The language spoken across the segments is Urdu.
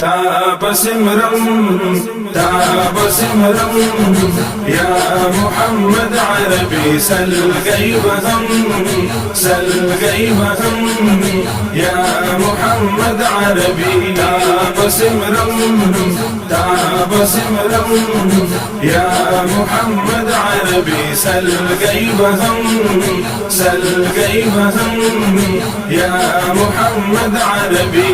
تابسمرم يا محمد عربي سل غيبهم يا محمد عربي تابسمرم يا محمد عربي سل غيبهم يا محمد عربي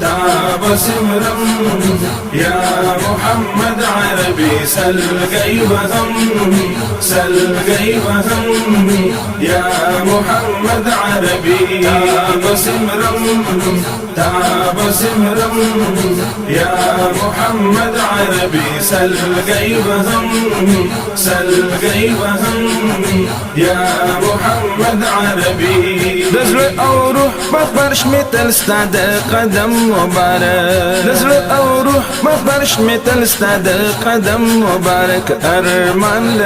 تابسمرم يا محمد عربي سل غيبهم يا محمد عربي تابسمرم يا محمد عربي سل غيبهم يا محمد عربي نزل او روح بفرش مثل استاد قدم مبارك نزل او روح بفرش مثل استاد قدم مبارك ارمان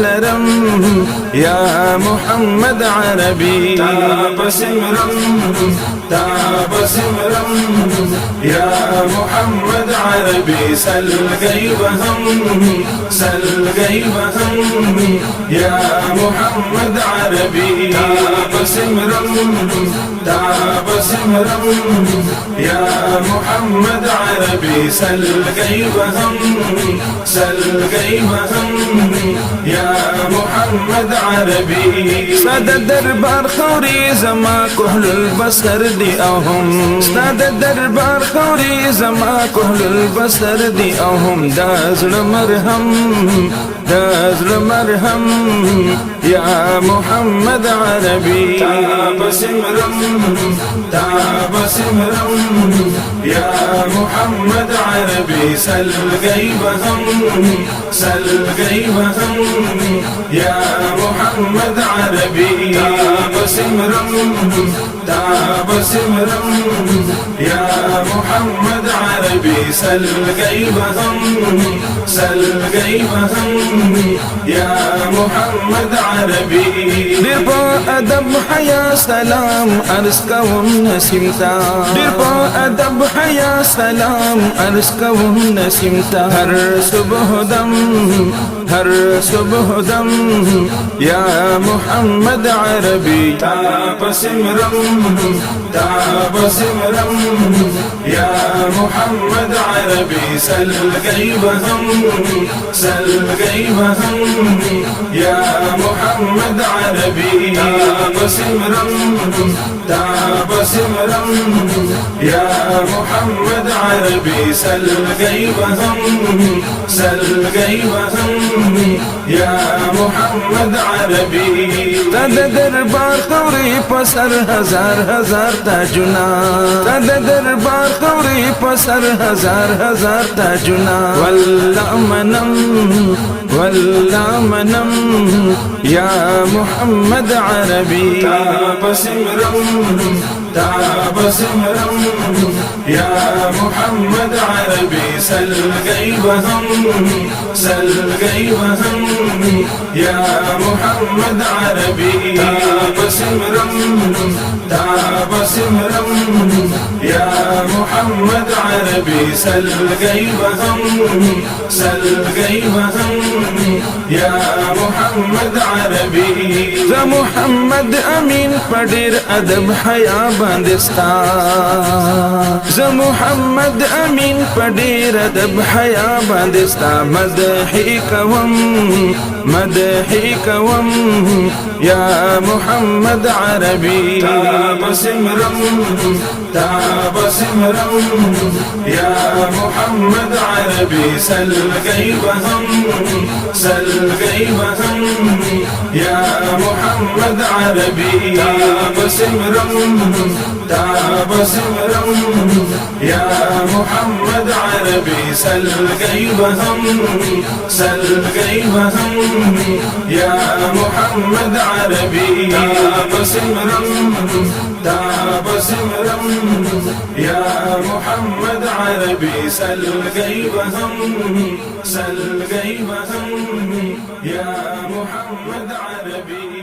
لرم يا محمد عربي تابسمرم يا محمد عربي سل غيبهم يا محمد عربي تابسمرم يا محمد عربي سل غيبهم يا محمد عربي ساد دربار خوري زما كهل البصر دي اوهم ساد دربار خوري زما كهل البصر دي اوهم دازل مرهم يا محمد عربي تابسمرم يا محمد عربي سل غيبهم يا محمد عربي تابسمرم يا محمد عربي سل غيبهم يا محمد عربي دربا ادب حيا سلام ارزقهم نسيمتا دربا ادب حيا سلام ارزقهم نسيمتا هر صبح دم يا محمد عربي تابسمرم يا محمد عربي سل غيبهم يا محمد عربي تابسمرم يا محمد عربي سل غيبهم يا محمد عربي تد دربار خوري پسر هزار تاجنا تد دربار خوري پسر هزار تاجنا والله منم يا محمد عربي تابسمرم يا محمد عربي سل غيبهم يا محمد عربي تابسمرم يا محمد عربي سل غيبهم يا محمد عربي ذا محمد امين پدیر ادب حیا باندستا ذا محمد امين پدیر ادب حیا باندستا مدحي كوم يا محمد عربي تابسمرم يا محمد عربي سل غيبهم يا محمد عربي تابسمرم تاب سمرم يا محمد عربي سل قيبهم سل قيبهم يا محمد عربي تاب سمرم تاب سمرم يا محمد عربي سل قيبهم سل قيبهم يا محمد عربي